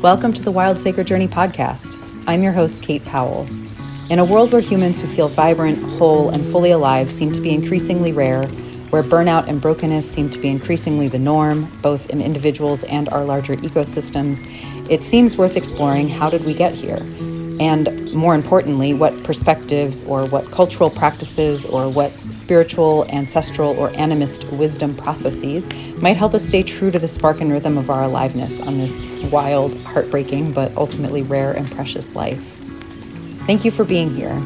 Welcome to the Wild Sacred Journey podcast. I'm your host, Kate Powell. In a world where humans who feel vibrant, whole, and fully alive seem to be increasingly rare, where burnout and brokenness seem to be increasingly the norm, both in individuals and our larger ecosystems, it seems worth exploring how did we get here? And more importantly, what perspectives or what cultural practices or what spiritual, ancestral, or animist wisdom processes might help us stay true to the spark and rhythm of our aliveness on this wild, heartbreaking, but ultimately rare and precious life. Thank you for being here.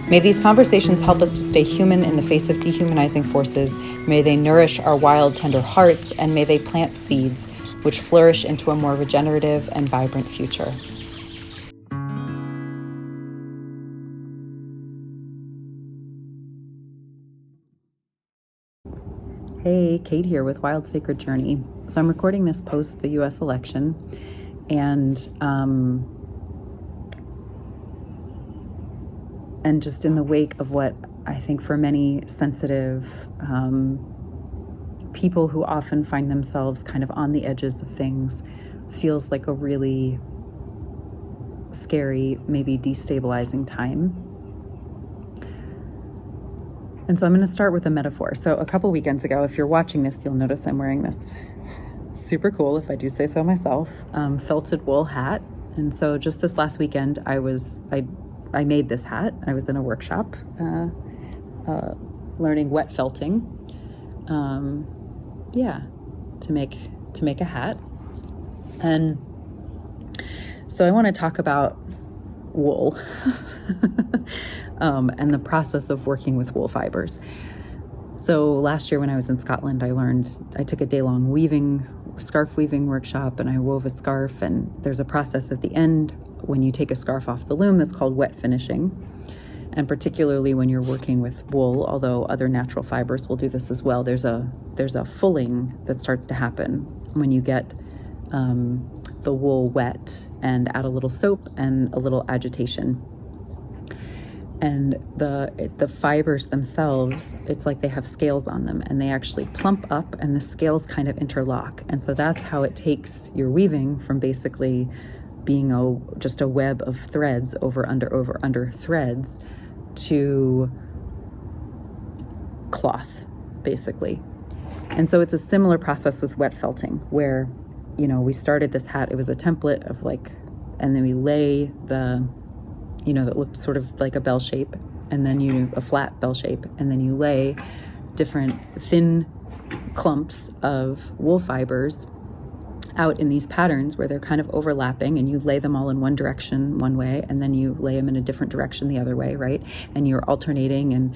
May these conversations help us to stay human in the face of dehumanizing forces. May they nourish our wild, tender hearts, and may they plant seeds which flourish into a more regenerative and vibrant future. Hey, Kate here with Wild Sacred Journey. So I'm recording this post the US election, and just in the wake of what I think for many sensitive people who often find themselves kind of on the edges of things, feels like a really scary, maybe destabilizing time. And so I'm going to start with a metaphor. So a couple weekends ago, if you're watching this, you'll notice I'm wearing this super cool, if I do say so myself, felted wool hat. And so just this last weekend, I made this hat. I was in a workshop learning wet felting, to make a hat. And so I want to talk about wool and the process of working with wool fibers. So last year when I was in Scotland, I took a day-long scarf weaving workshop, and I wove a scarf, and there's a process at the end when you take a scarf off the loom that's called wet finishing. And particularly when you're working with wool, although other natural fibers will do this as well, there's a fulling that starts to happen when you get the wool wet and add a little soap and a little agitation. And the fibers themselves, it's like they have scales on them, and they actually plump up, and the scales kind of interlock. And so that's how it takes your weaving from basically being just a web of threads over under threads to cloth, basically. And so it's a similar process with wet felting, where we started this hat. It was a template of and then we lay that looked sort of like a bell shape, and then a flat bell shape, and then you lay different thin clumps of wool fibers out in these patterns where they're kind of overlapping, and you lay them all in one direction one way, and then you lay them in a different direction the other way, right? And you're alternating and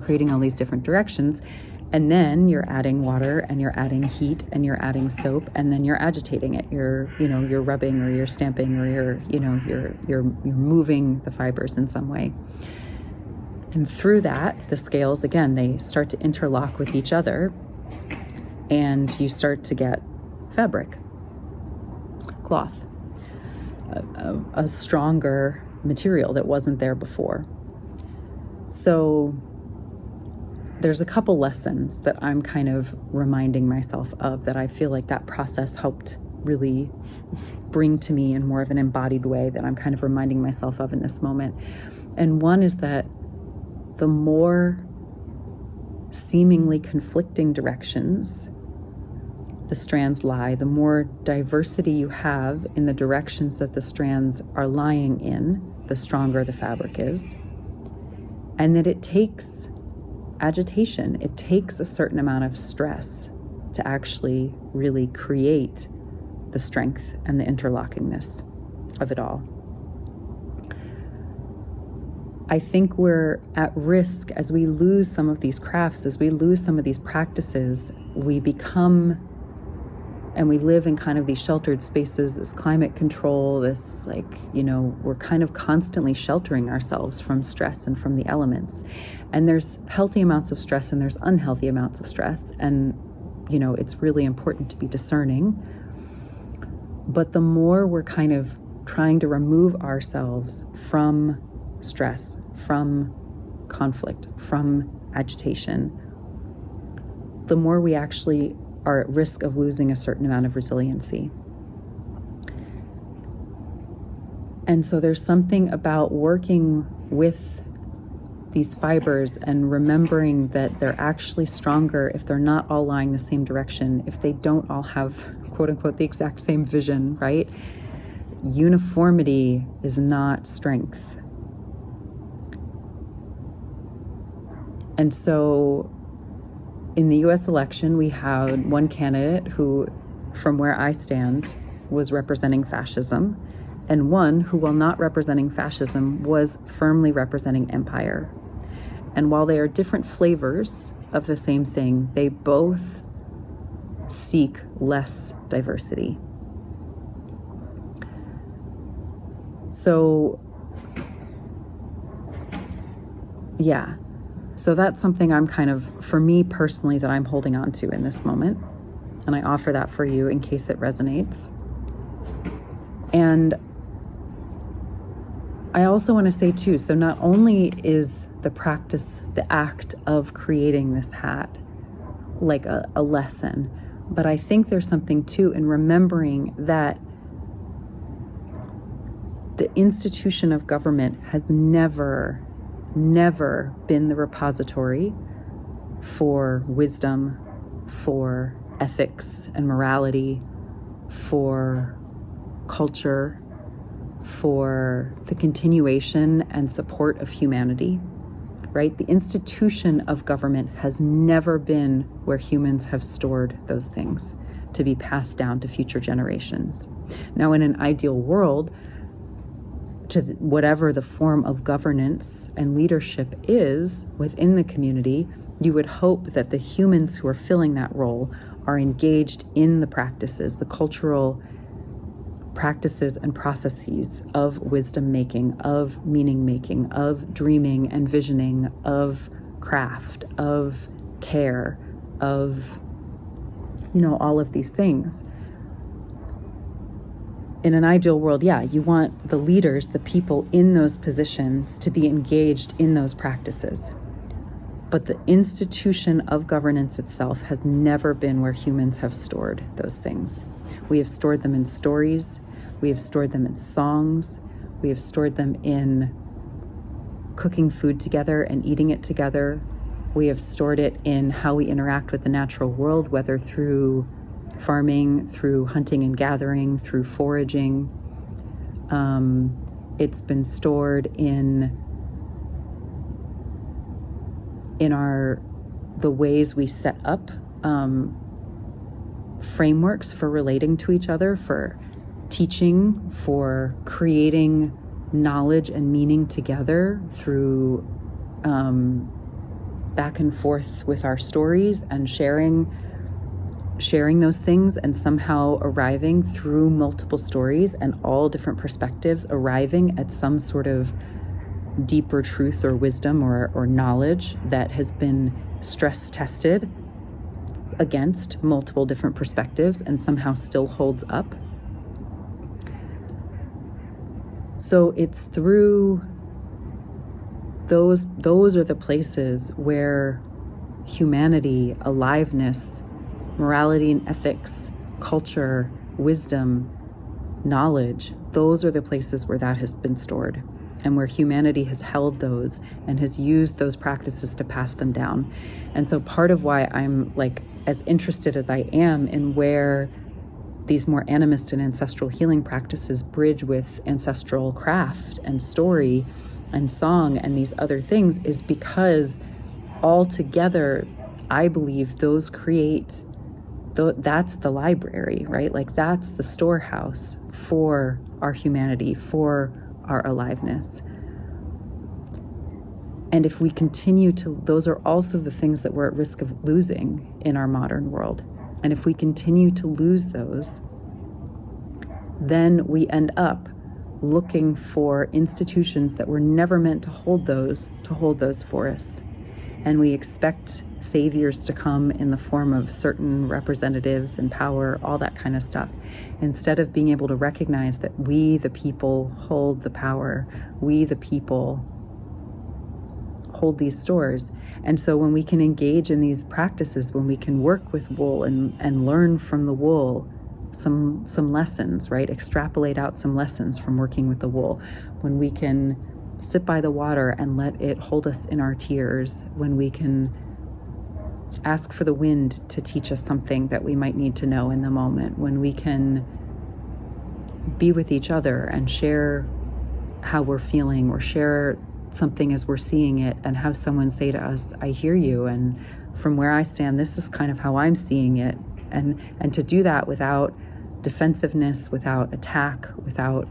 creating all these different directions. And then you're adding water, and you're adding heat, and you're adding soap, and then you're agitating it. You're rubbing, or you're stamping, or you're moving the fibers in some way. And through that, the scales, again, they start to interlock with each other, and you start to get fabric, cloth, a stronger material that wasn't there before. So there's a couple lessons that I'm kind of reminding myself of that I feel like that process helped really bring to me in more of an embodied way that I'm kind of reminding myself of in this moment. And one is that the more seemingly conflicting directions the strands lie, the more diversity you have in the directions that the strands are lying in, the stronger the fabric is. And that it takes agitation. It takes a certain amount of stress to actually really create the strength and the interlockingness of it all. I think we're at risk as we lose some of these crafts, as we lose some of these practices, we become, and we live in kind of these sheltered spaces, this climate control, this we're kind of constantly sheltering ourselves from stress and from the elements. And there's healthy amounts of stress and there's unhealthy amounts of stress. And, it's really important to be discerning. But the more we're kind of trying to remove ourselves from stress, from conflict, from agitation, the more we actually are at risk of losing a certain amount of resiliency. And so there's something about working with these fibers and remembering that they're actually stronger if they're not all lying the same direction, if they don't all have, quote unquote, the exact same vision, right? Uniformity is not strength. And so in the US election, we had one candidate who, from where I stand, was representing fascism, and one who, while not representing fascism, was firmly representing empire. And while they are different flavors of the same thing, they both seek less diversity. So, yeah. So that's something I'm kind of, for me personally, that I'm holding on to in this moment. And I offer that for you in case it resonates. And I also want to say too, so not only is the practice, the act of creating this hat like a lesson, but I think there's something too in remembering that the institution of government has never been the repository for wisdom, for ethics and morality, for culture, for the continuation and support of humanity, right? The institution of government has never been where humans have stored those things to be passed down to future generations. Now, in an ideal world, to whatever the form of governance and leadership is within the community, you would hope that the humans who are filling that role are engaged in the practices, the cultural practices and processes of wisdom making, of meaning making, of dreaming and visioning, of craft, of care, of, all of these things. In an ideal world, you want the leaders, the people in those positions to be engaged in those practices. But the institution of governance itself has never been where humans have stored those things. We have stored them in stories. We have stored them in songs. We have stored them in cooking food together and eating it together. We have stored it in how we interact with the natural world, whether through farming, through hunting and gathering, through foraging. It's been stored in the ways we set up frameworks for relating to each other, for teaching, for creating knowledge and meaning together through back and forth with our stories and sharing those things, and somehow arriving through multiple stories and all different perspectives, arriving at some sort of deeper truth or wisdom or knowledge that has been stress tested against multiple different perspectives and somehow still holds up. So it's through those are the places where humanity, aliveness, morality and ethics, culture, wisdom, knowledge, those are the places where that has been stored, and where humanity has held those and has used those practices to pass them down. And so part of why I'm as interested as I am in where these more animist and ancestral healing practices bridge with ancestral craft and story and song and these other things is because all together, I believe those create, that's the library, right? That's the storehouse for our humanity, for our aliveness. And if we continue to, those are also the things that we're at risk of losing in our modern world. And if we continue to lose those, then we end up looking for institutions that were never meant to hold those for us. And we expect saviors to come in the form of certain representatives and power, all that kind of stuff, instead of being able to recognize that we, the people, hold the power. We, the people, hold these stores. And so when we can engage in these practices, when we can work with wool and learn from the wool, some lessons, right? Extrapolate out some lessons from working with the wool. When we can sit by the water and let it hold us in our tears, when we can ask for the wind to teach us something that we might need to know in the moment, when we can be with each other and share how we're feeling, or share something as we're seeing it, and have someone say to us, I hear you, and from where I stand, this is kind of how I'm seeing it. And to do that without defensiveness, without attack, without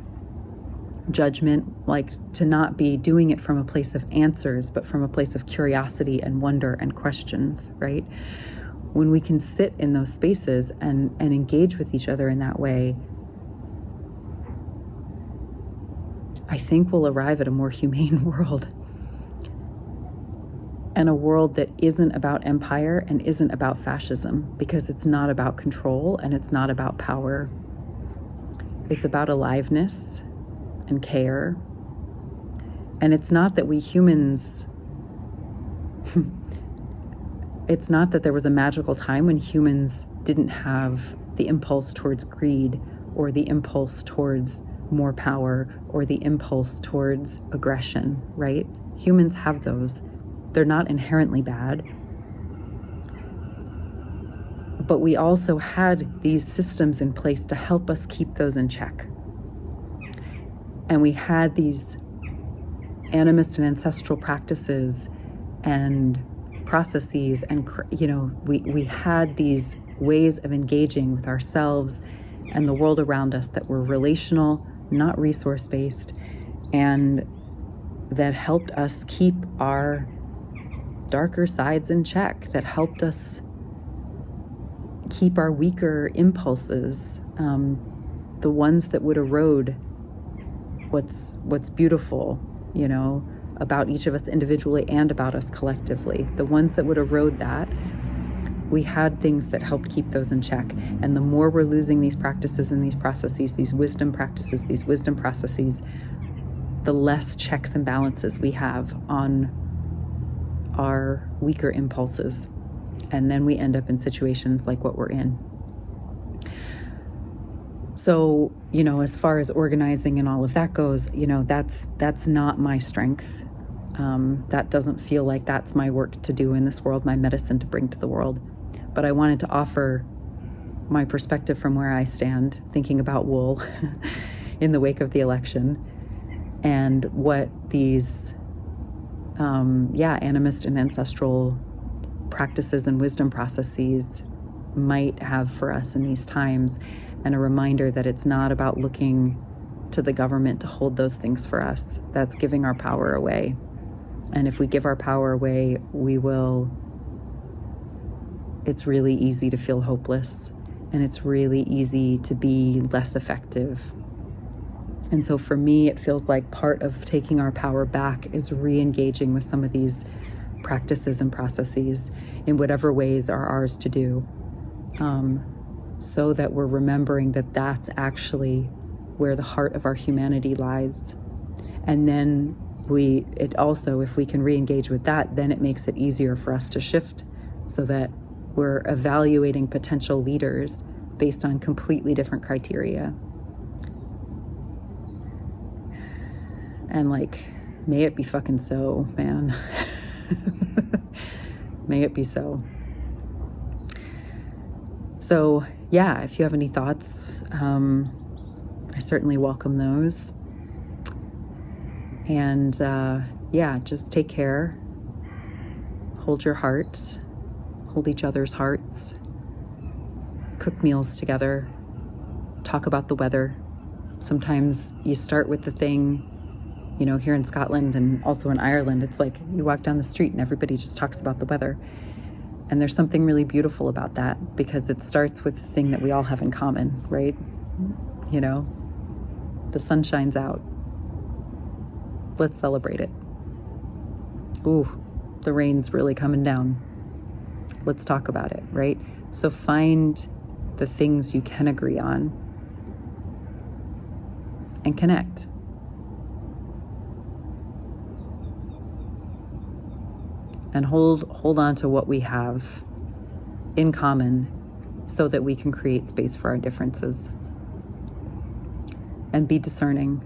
judgment, like to not be doing it from a place of answers, but from a place of curiosity and wonder and questions, right? When we can sit in those spaces and engage with each other in that way, I think we'll arrive at a more humane world. And a world that isn't about empire and isn't about fascism, because it's not about control and it's not about power. It's about aliveness and care. And it's not that we humans, it's not that there was a magical time when humans didn't have the impulse towards greed, or the impulse towards more power, or the impulse towards aggression, right? Humans have those. They're not inherently bad. But we also had these systems in place to help us keep those in check. And we had these animist and ancestral practices and processes, and we had these ways of engaging with ourselves and the world around us that were relational, not resource-based, and that helped us keep our darker sides in check, that helped us keep our weaker impulses, the ones that would erode what's beautiful, about each of us individually and about us collectively. The ones that would erode that, we had things that helped keep those in check. And the more we're losing these practices and these processes, these wisdom practices, these wisdom processes, the less checks and balances we have on our weaker impulses. And then we end up in situations like what we're in. So, as far as organizing and all of that goes, that's not my strength. That doesn't feel like that's my work to do in this world, my medicine to bring to the world. But I wanted to offer my perspective from where I stand, thinking about wool in the wake of the election, and what these animist and ancestral practices and wisdom processes might have for us in these times, and a reminder that it's not about looking to the government to hold those things for us. That's giving our power away. And if we give our power away, it's really easy to feel hopeless, and it's really easy to be less effective. And so for me, it feels like part of taking our power back is re-engaging with some of these practices and processes in whatever ways are ours to do, so that we're remembering that that's actually where the heart of our humanity lies. And then if we can re-engage with that, then it makes it easier for us to shift, so that we're evaluating potential leaders based on completely different criteria. And may it be fucking so, man. May it be so. So, yeah, if you have any thoughts, I certainly welcome those. And just take care. Hold your heart. Hold each other's hearts. Cook meals together. Talk about the weather. Sometimes you start with the thing, here in Scotland and also in Ireland, it's like you walk down the street and everybody just talks about the weather. And there's something really beautiful about that, because it starts with the thing that we all have in common, right? The sun shines out. Let's celebrate it. Ooh, the rain's really coming down. Let's talk about it, right? So find the things you can agree on and connect. And hold on to what we have in common, so that we can create space for our differences and be discerning.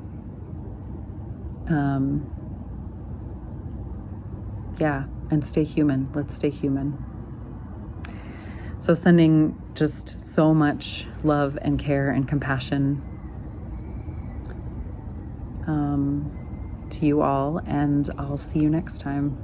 And stay human. Let's stay human. So sending just so much love and care and compassion to you all, and I'll see you next time.